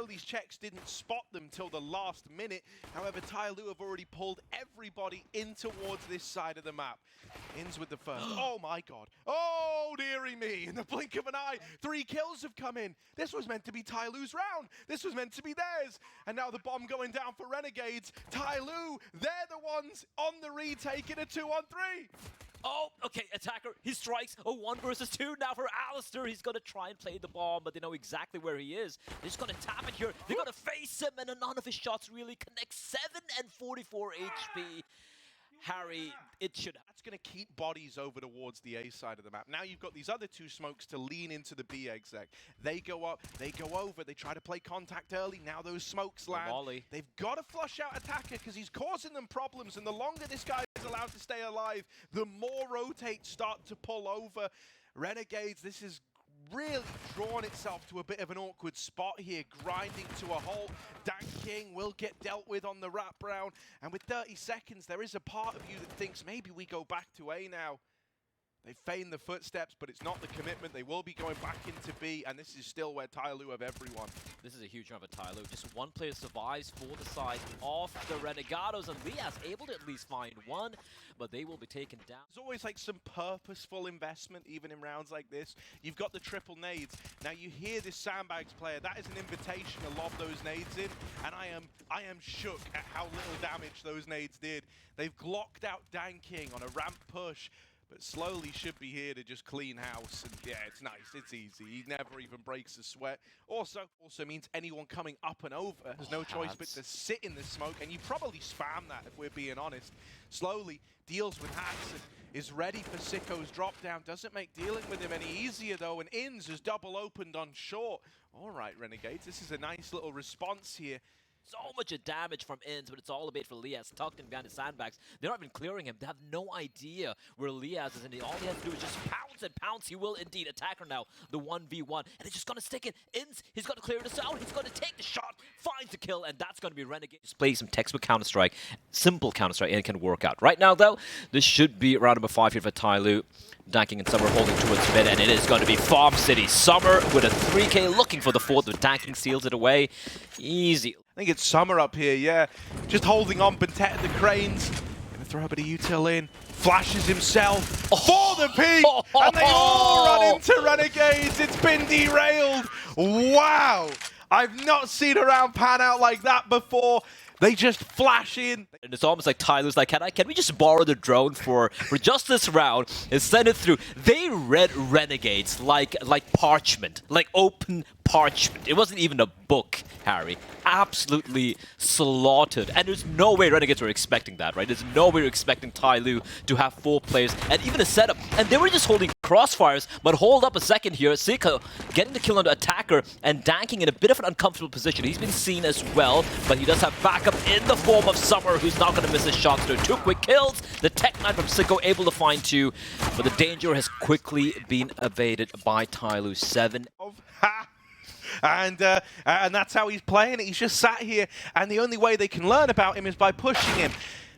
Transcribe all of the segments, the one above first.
these checks didn't spot them till the last minute. However, TYLOO have already pulled everybody in towards this side of the map. Ins with the first. Oh my god. Oh dearie me. In the blink of an eye, 3 kills have come in. This was meant to be TYLOO's round. This was meant to be theirs. And now the bomb going down for Renegades. TYLOO, they're the ones on the retake in a 2-on-3. Oh, okay, attacker, he strikes a 1 versus 2 now for aliStair. He's gonna try and play the bomb, but they know exactly where he is. They're just gonna tap it here. They're gonna face him, and none of his shots really connect. 7 and 44 HP. Harry, it should... That's going to keep bodies over towards the A side of the map. Now you've got these other 2 smokes to lean into the B exec. They go up, they go over, they try to play contact early. Now those smokes land. Molly. They've got to flush out attacker because he's causing them problems. And the longer this guy is allowed to stay alive, the more rotates start to pull over. Renegades, this is really drawn itself to a bit of an awkward spot here, grinding to a halt. DanKing will get dealt with on the wraparound, and with 30 seconds, there is a part of you that thinks maybe we go back to A now. They feign the footsteps, but it's not the commitment. They will be going back into B, and this is still where TYLOO have everyone. This is a huge round for TYLOO. Just one player survives for the side of the Renegados, and Lias able to at least find one, but they will be taken down. There's always like some purposeful investment, even in rounds like this. You've got the triple nades. Now you hear this Sandbags player. That is an invitation to lob those nades in, and I am shook at how little damage those nades did. They've glocked out DanKing on a ramp push, but slowly should be here to just clean house. And yeah, it's nice, it's easy. He never even breaks a sweat. Also means anyone coming up and over has no choice but to sit in the smoke, and you probably spam that if we're being honest. Slowly deals with hats and is ready for Sico's drop down. Doesn't make dealing with him any easier though, and Ins is double opened on short. All right, Renegades, this is a nice little response here. So much damage from Ins, but it's all a bait for Lias, tucked in behind the sandbags. They're not even clearing him. They have no idea where Lias is. And all he has to do is just pounce and pounce. He will indeed. Attacker now, the 1v1. And he's just going to stick it. Ins, he's going to clear this out. He's going to take the shot, finds the kill, and that's going to be Renegade. Just play some textbook Counter-Strike, simple Counter-Strike, and it can work out. Right now, though, this should be round number 5 here for TYLOO. DanKing and Summer holding towards mid, and it is going to be Farm City. Summer with a 3K looking for the 4th, but DanKing seals it away. Easy. I think it's Summer up here, yeah. Just holding on, BnTeT at the cranes. Gonna throw a bit of util in. Flashes himself for the peak, and they all run into Renegades. It's been derailed. Wow. I've not seen a round pan out like that before. They just flash in. And it's almost like TYLOO's like, can we just borrow the drone for just this round and send it through? They read Renegades like parchment, like open parchment. It wasn't even a book, Harry. Absolutely slaughtered. And there's no way Renegades were expecting that, right? There's no way we were expecting TYLOO to have 4 players and even a setup. And they were just holding crossfires, but hold up a second here. Sico getting the kill on the attacker and DanKing in a bit of an uncomfortable position. He's been seen as well, but he does have backup in the form of Summer, who's not going to miss his shots. There are 2 quick kills. The Tech 9 from Sico able to find 2, but the danger has quickly been evaded by TYLOO. 7. And that's how he's playing it. He's just sat here, and the only way they can learn about him is by pushing him.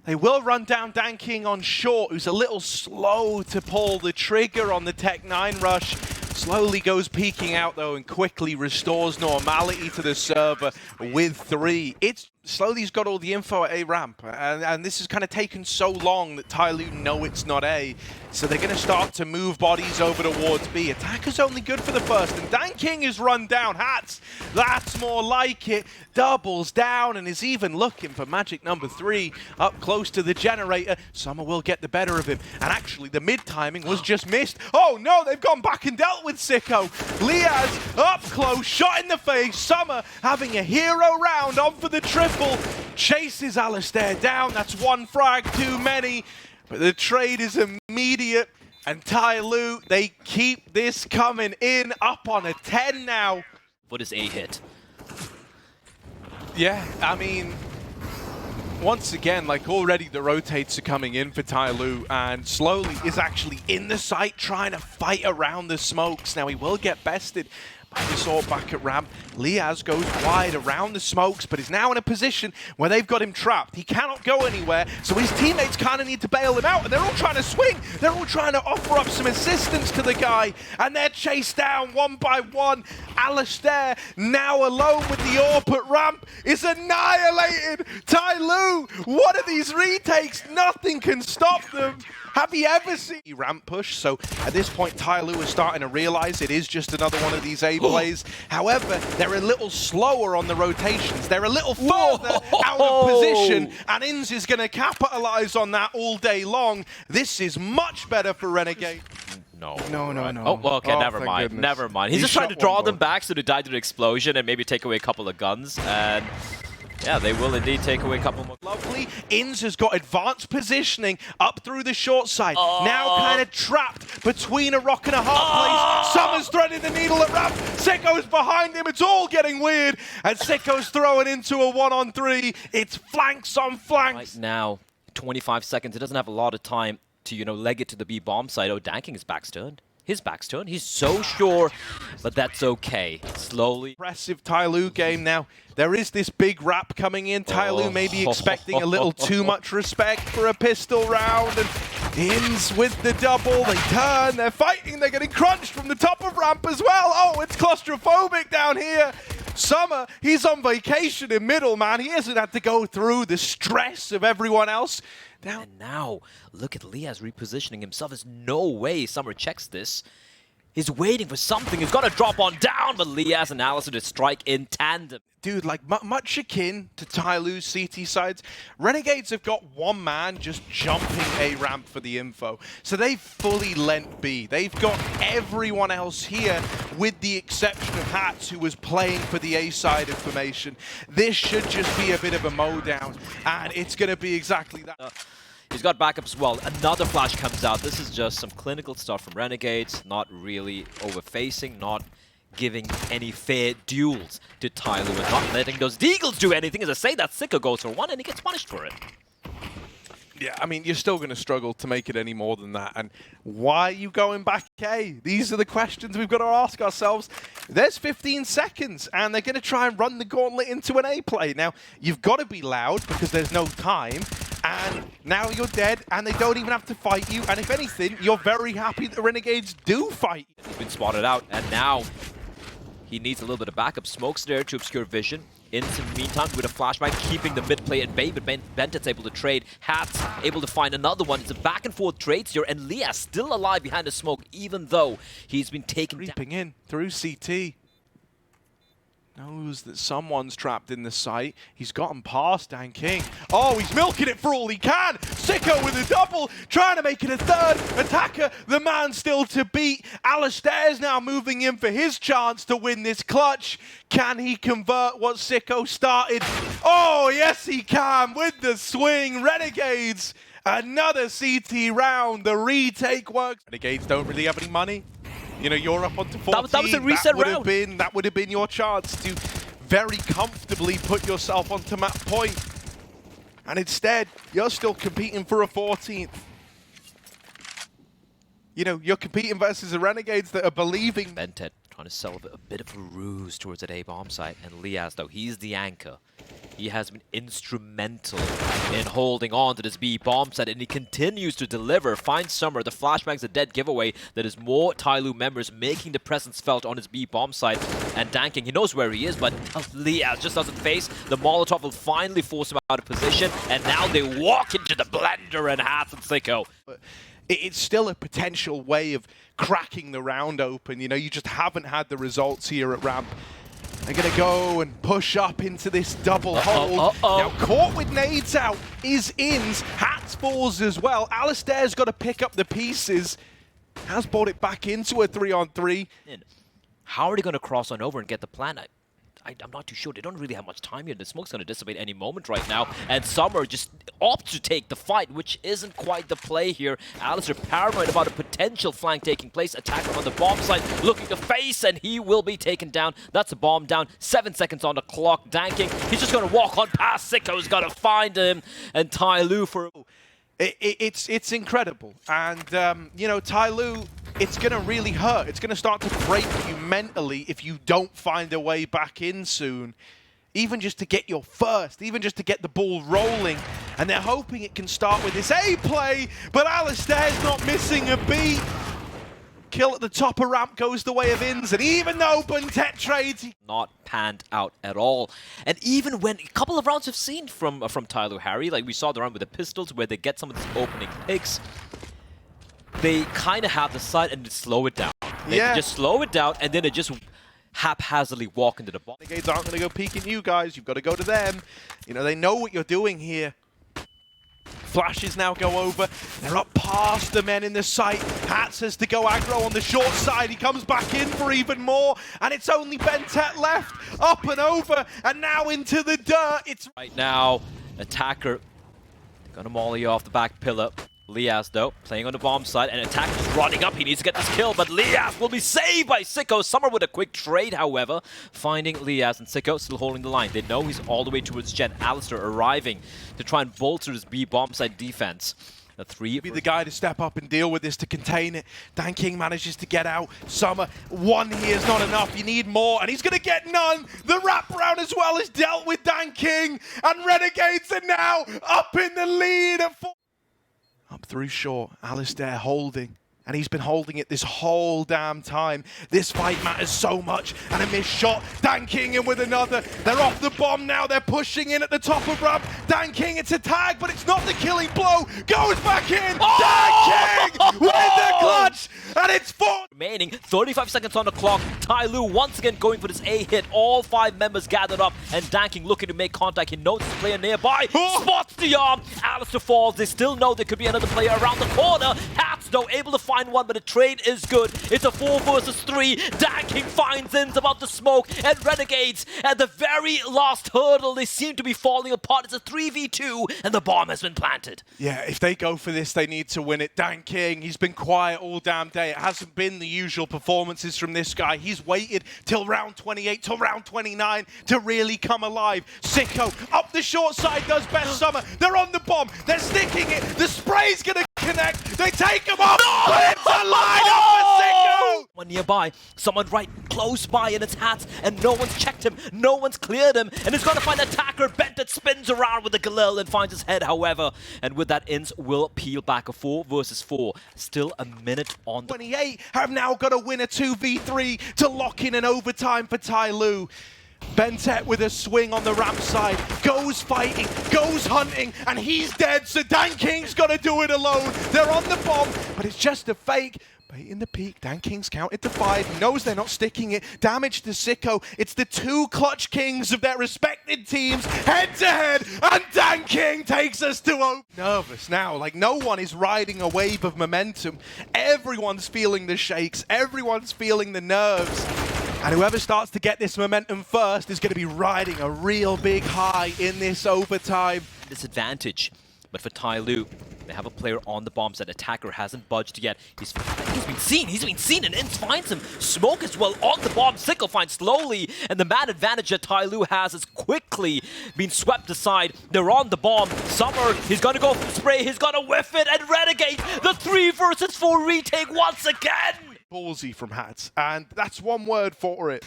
They will run down DanKing on short, who's a little slow to pull the trigger on the Tech 9 rush. Slowly goes peeking out, though, and quickly restores normality to the server with 3. It's slowly's got all the info at A ramp, and this has kind of taken so long that TYLOO know it's not A, so they're going to start to move bodies over towards B. Attacker's only good for the first, and DanKing is run down. Hats, that's more like it. Doubles down and is even looking for magic number 3 up close to the generator. Summer will get the better of him, and actually the mid-timing was just missed. Oh no, they've gone back and dealt with Sico. Lias up close, shot in the face. Summer having a hero round on for the triple. Chases aliStair down. That's 1 frag too many, but the trade is immediate, and TYLOO, they keep this coming in, up on a 10 now. What is A hit? Yeah, I mean, once again, like already the rotates are coming in for TYLOO, and slowly is actually in the site trying to fight around the smokes. Now he will get bested, Assault back at ramp. Liaz goes wide around the smokes, but is now in a position where they've got him trapped. He cannot go anywhere, so his teammates kind of need to bail him out, and they're all trying to swing. They're all trying to offer up some assistance to the guy, and they're chased down one by one. aliStair, now alone with the AWP at ramp, is annihilated. TYLOO, what are these retakes? Nothing can stop them. Have you ever seen ramp push? So at this point, TYLOO is starting to realize it is just another one of these A plays. However, they're a little slower on the rotations. They're a little further out of position, and Inz is going to capitalize on that all day long. This is much better for Renegade. No. No. Oh, well, okay, never mind. Goodness. Never mind. He's just trying to draw them back so they die to the explosion and maybe take away a couple of guns. And yeah, they will indeed take away a couple more. Lovely. Inz has got advanced positioning up through the short side. Now kind of trapped between a rock and a hard place. Summer's threading the needle at ramp. Sico's behind him. It's all getting weird. And Sico's throwing into a 1-on-3. It's flanks on flanks. Right now, 25 seconds. He doesn't have a lot of time to, leg it to the B bomb side. Oh, Danking his back's turned. His back's turned. He's so sure, but that's okay. Slowly. Impressive TYLOO game now. There is this big wrap coming in. TYLOO may be expecting a little too much respect for a pistol round. And Inz with the double. They turn. They're fighting. They're getting crunched from the top of ramp as well. Oh, it's claustrophobic down here. Summer, he's on vacation in middle, man. He hasn't had to go through the stress of everyone else. And now, look at Liaz repositioning himself. There's no way Summer checks this. He's waiting for something. He's got to drop on down, but Liaz and aliStair to strike in tandem. Dude, like much akin to TYLOO's CT sides, Renegades have got one man just jumping A ramp for the info. So they've fully lent B. They've got everyone else here with the exception of Hats, who was playing for the A side of formation. This should just be a bit of a mow down, and it's going to be exactly that. He's got backups as well. Another flash comes out. This is just some clinical stuff from Renegades, not really overfacing, not giving any fair duels to TYLOO and not letting those Deagles do anything. As I say, that Sico goes for one and he gets punished for it. Yeah, I mean, you're still going to struggle to make it any more than that. And why are you going back A? These are the questions we've got to ask ourselves. There's 15 seconds, and they're going to try and run the gauntlet into an A play. Now, you've got to be loud because there's no time. And now you're dead, and they don't even have to fight you. And if anything, you're very happy that the Renegades do fight you. He's been spotted out, and now he needs a little bit of backup. Smoke's there to obscure vision. In the meantime, with a flashback, keeping the mid play at bay, but BnTeT's able to trade. Hats able to find another one. It's a back and forth trade here, and Liaz still alive behind the smoke, even though he's been taken down. Creeping in through CT. Knows that someone's trapped in the site. He's gotten past Dan King. Oh, he's milking it for all he can. Sico with a double, trying to make it a third. Attacker, the man still to beat. aliStair's now moving in for his chance to win this clutch. Can he convert what Sico started? Oh, yes he can with the swing. Renegades, another CT round. The retake works. Renegades don't really have any money. You're up onto 14. That was a reset round. That would have been your chance to very comfortably put yourself onto map point. And instead, you're still competing for a 14th. You're competing versus the Renegades that are believing. BnTeT trying to sell a bit of a ruse towards that A bomb site. And Liaz, though, he's the anchor. He has been instrumental in holding on to this B bomb site, and he continues to deliver. Finds Summer. The flashback's a dead giveaway. That is more TYLOO members making the presence felt on his B bomb site. And Danking, he knows where he is, but Liaz just doesn't face. The Molotov will finally force him out of position, and now they walk into the blender and Hats and Sico. It's still a potential way of cracking the round open. You just haven't had the results here at ramp. They're going to go and push up into this double hold. Now, caught with nades out is Inz. Hats falls as well. aliStair's got to pick up the pieces. Has brought it back into a 3-on-3. How are they going to cross on over and get the plan? I'm not too sure. They don't really have much time here. The smoke's going to dissipate any moment right now. And Summer just opts to take the fight, which isn't quite the play here. aliStair paranoid about a potential flank taking place. Attacker on the bomb site, looking to face, and he will be taken down. That's a bomb down. 7 seconds on the clock. Danking, he's just going to walk on past. Sico's got to find him. And TYLOO for... It's incredible. And, TYLOO it's going to really hurt. It's going to start to break you mentally if you don't find a way back in soon. Even just to get your first, even just to get the ball rolling. And they're hoping it can start with this A play, but aliStair's not missing a beat. Kill at the top of ramp goes the way of Ins, and even though BnTeT trades, not panned out at all. And even when a couple of rounds we've seen from TYLOO, Harry, like we saw the run with the pistols where they get some of these opening picks, they kind of have the side and they slow it down. They just slow it down, and then they just haphazardly walk into the ball. Renegades aren't going to go peeking you guys. You've got to go to them. You know, they know what you're doing here. Flashes now go over. They're up past the men in the site. Hats has to go aggro on the short side. He comes back in for even more. And it's only BnTeT left. Up and over. And now into the dirt. It's right now, attacker gonna molly off the back pillar. Lias, though, playing on the bomb side, and Attacker's running up. He needs to get this kill, but Lias will be saved by Sico. Summer with a quick trade, however, finding Lias, and Sico still holding the line. They know he's all the way towards Gen. aliStair arriving to try and bolster his B bomb side defense. The three be the guy to step up and deal with this to contain it. DanKing manages to get out. Summer, one here is not enough. You need more, and he's going to get none. The wraparound as well is dealt with DanKing, and Renegades are now up in the lead at 4. Up through short, aliStair holding. And he's been holding it this whole damn time. This fight matters so much. And a missed shot. DanKing in with another. They're off the bomb now. They're pushing in at the top of ramp. DanKing, it's a tag, but it's not the killing blow. Goes back in. DanKing with the clutch. And it's 4. Remaining 35 seconds on the clock. TYLOO once again going for this A hit. All 5 members gathered up. And DanKing looking to make contact. He notices a player nearby. Spots the arm. aliStair falls. They still know there could be another player around the corner. Hats, though, able to find one, but the trade is good. It's a 4 versus 3. DanKing finds Ins about the smoke, and Renegades at the very last hurdle. They seem to be falling apart. It's a 3v2, and the bomb has been planted. Yeah, if they go for this, they need to win it. DanKing, he's been quiet all damn day. It hasn't been the usual performances from this guy. He's waited till round 28, till round 29 to really come alive. Sico up the short side does best. Summer, they're on the bomb. They're sticking it. The spray's going to connect. They take him off, but it's a line up for Sico! One nearby, someone right close by, and it's Hats, and no one's checked him, no one's cleared him, and he's gonna find Attacker. BnTeT spins around with the Galil and finds his head, however, and with that, Ins will peel back a 4 versus 4. Still a minute on the 28 have now got to win a 2v3 to lock in an overtime for TYLOO. BnTeT with a swing on the ramp side, goes fighting, goes hunting, and he's dead, so DanKing's got to do it alone. They're on the bomb, but it's just a fake. Bait in the peak, DanKing's counted to 5. He knows they're not sticking it. Damage to Sico. It's the 2 clutch kings of their respected teams head to head, and DanKing takes us to open. Nervous now, like no one is riding a wave of momentum. Everyone's feeling the shakes. Everyone's feeling the nerves. And whoever starts to get this momentum first is going to be riding a real big high in this overtime. disadvantage. But for TYLOO, they have a player on the bomb side. Attacker hasn't budged yet. He's been seen, and Ins finds him. Smoke as well on the bomb. Sico finds slowly, and the man advantage that TYLOO has is quickly being swept aside. They're on the bomb. Summer, he's gonna go for the spray. He's gonna whiff it, and Renegade, the 3 versus 4 retake once again. Ballsy from Hats, and that's one word for it.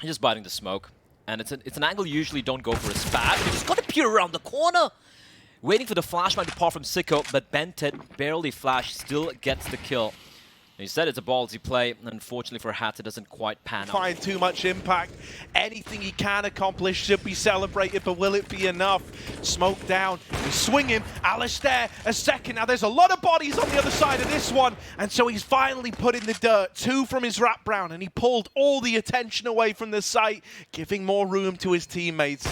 He's just biting the smoke, and it's an angle you usually don't go for a spab. You just gotta peer around the corner. Waiting for the flashbang to pop from Sico, but BnTeT barely flash, still gets the kill. He said it's a ballsy play, and unfortunately for Hats, it doesn't quite pan out. Find too much impact. Anything he can accomplish should be celebrated, but will it be enough? Smoke down. He's swinging. aliStair, a second. Now, there's a lot of bodies on the other side of this one, and so he's finally put in the dirt. 2 from his wraparound, and he pulled all the attention away from the site, giving more room to his teammates.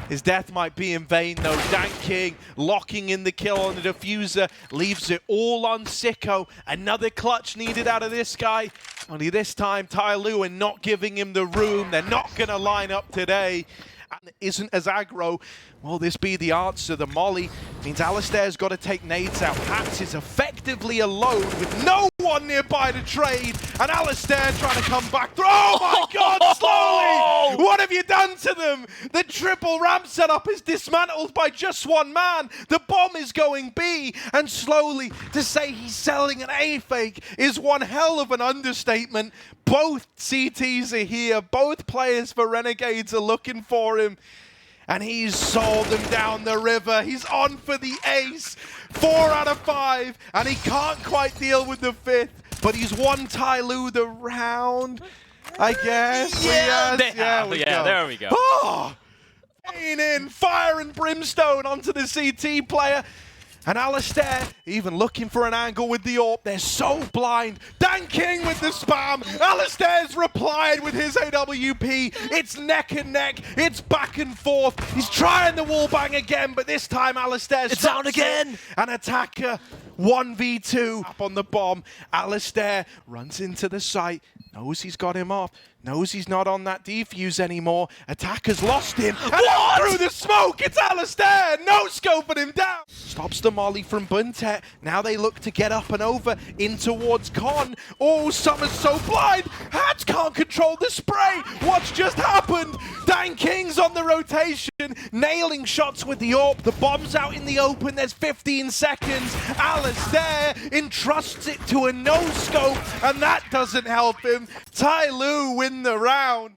His death might be in vain, though. DanKing locking in the kill on the diffuser, leaves it all on Sico. Another clutch needed out of this guy. Only this time, TYLOO are not giving him the room. They're not going to line up today. And isn't as aggro. Will this be the answer? The molly means aliStair's got to take nades out. Hats is effectively alone with no one one nearby to trade, and aliStair trying to come back through. Oh my god, slowly! What have you done to them? The triple ramp setup is dismantled by just one man. The bomb is going B, and slowly to say he's selling an A fake is one hell of an understatement. Both CTs are here, both players for Renegades are looking for him. And he's sold them down the river. He's on for the ace. 4 out of 5. And he can't quite deal with the 5th. But he's won TYLOO the round, I guess. Yeah, there we go. Oh! In fire and brimstone onto the CT player. And aliStair even looking for an angle with the AWP. They're so blind. Dan King with the spam. aliStair's replied with his AWP. It's neck and neck. It's back and forth. He's trying the wall bang again, but this time aliStair's down again. An attacker 1v2 up on the bomb. aliStair runs into the site. Knows he's got him off. Knows he's not on that defuse anymore. Attacker's lost him. And out through the smoke, it's aliStair. No scoping him down. Stops the molly from BnTeT. Now they look to get up and over in towards Con. Oh, Summer's so blind. Hats can't control the spray. What's just happened? Dan King's on the rotation, nailing shots with the AWP. The bomb's out in the open. There's 15 seconds. aliStair entrusts it to a no-scope, and that doesn't help him. TYLOO win the round.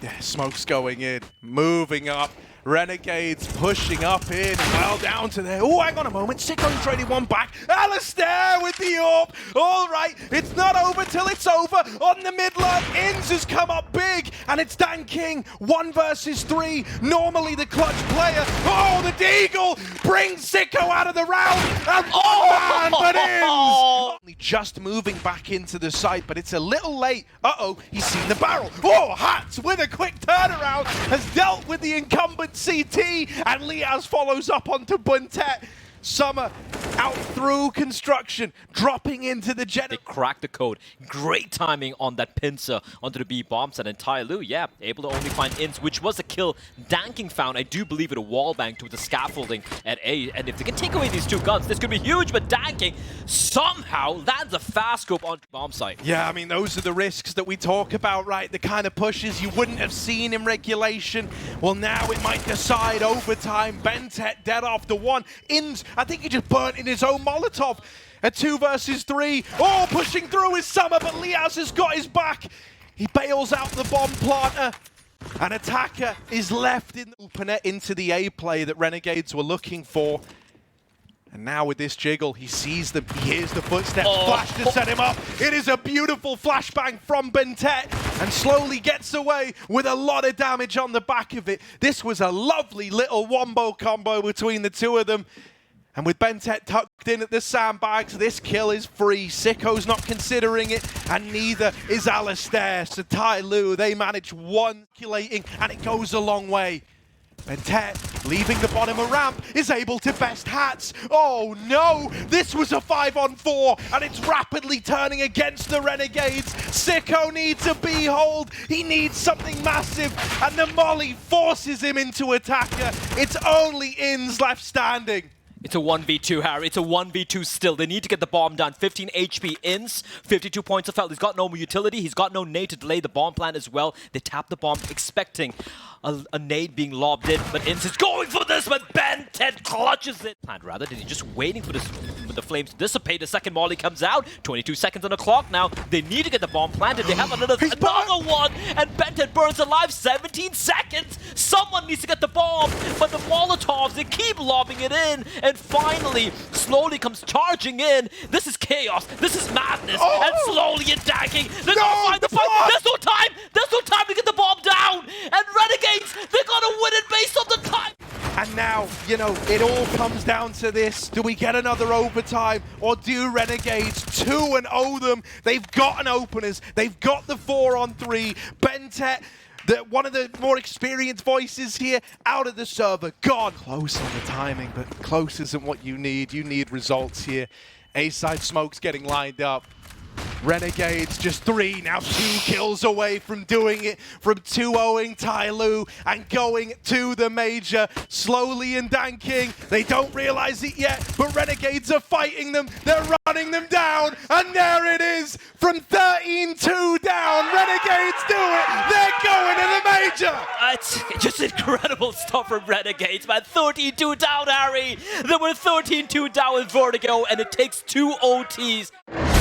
Yeah, smoke's going in, moving up. Renegades pushing up in, well down to there. Oh, hang on a moment. Sico traded one back. aliStair with the AWP. All right, it's not over till it's over. On the mid line, Inns has come up big, and it's Dan King. 1 versus 3. Normally the clutch player. Oh, the Deagle brings Sico out of the round. And man, but Inns just moving back into the site, but it's a little late. Uh-oh, he's seen the barrel. Oh, Hats with a quick turnaround has dealt with the incumbent CT, and Liaz follows up onto BnTeT. Summer out through construction, dropping into the jet. They cracked the code. Great timing on that pincer onto the B bomb set, and TYLOO, yeah, able to only find Inns, which was a kill Dan King found, I do believe, at a wall bank to the scaffolding at A. And if they can take away these 2 guns, this could be huge, but Dan King somehow lands a fast scope on bomb site. Yeah, I mean, those are the risks that we talk about, right? The kind of pushes you wouldn't have seen in regulation. Well, now it might decide overtime. BnTeT dead off the 1. Inns, I think he just burnt in his own Molotov. A 2 versus 3. Oh, pushing through is Summer, but Liaz has got his back. He bails out the bomb planter. An attacker is left in the opener into the A play that Renegades were looking for. And now with this jiggle, he sees them, he hears the footsteps, flash to set him up. It is a beautiful flashbang from BnTeT, and slowly gets away with a lot of damage on the back of it. This was a lovely little wombo combo between the 2 of them. And with BnTeT tucked in at the sandbags, this kill is free. Sico's not considering it, and neither is aliStair. So TYLOO, they manage 1 calculating, and it goes a long way. BnTeT, leaving the bottom of ramp, is able to best Hats. Oh no, this was a 5-on-4, and it's rapidly turning against the Renegades. Sico needs a B hold, he needs something massive, and the molly forces him into attacker. It's only Inns left standing. It's a 1v2, Harry. It's a 1v2 still. They need to get the bomb down. 15 HP Inns, 52 points of health. He's got no utility. He's got no nade to delay the bomb plan as well. They tap the bomb, expecting a nade being lobbed in, but Inns is going for this, but BnTeT clutches it. Plant rather, than he's just waiting for this, for the flames to dissipate. The second molly comes out. 22 seconds on the clock now. They need to get the bomb planted. They have another one, and BnTeT burns alive. 17 seconds. Someone needs to get the bomb, but the Molotovs, they keep lobbing it in, and finally, slowly comes charging in. This is chaos. This is madness, and slowly attacking. They're gonna find the fight. There's no time. There's no time to get the bomb down, and Renegades, they're gonna win it based on the time. And now, you know, it all comes down to this. Do we get another overtime, or do Renegades 2-0 them? They've got an openers. They've got the 4-on-3. BnTeT, one of the more experienced voices here, out of the server, gone. Close on the timing, but close isn't what you need. You need results here. A-side smoke's getting lined up. Renegades just 3, now 2 kills away from doing it, from 2-0ing TYLOO and going to the major. Slowly and danking, they don't realize it yet, but Renegades are fighting them, they're running them down, and there it is, from 13-2 down, Renegades do it, they're going to the major! It's just incredible stuff from Renegades, man. 13-2 down, Harry. They were 13-2 down with Vertigo, and it takes 2 OTs.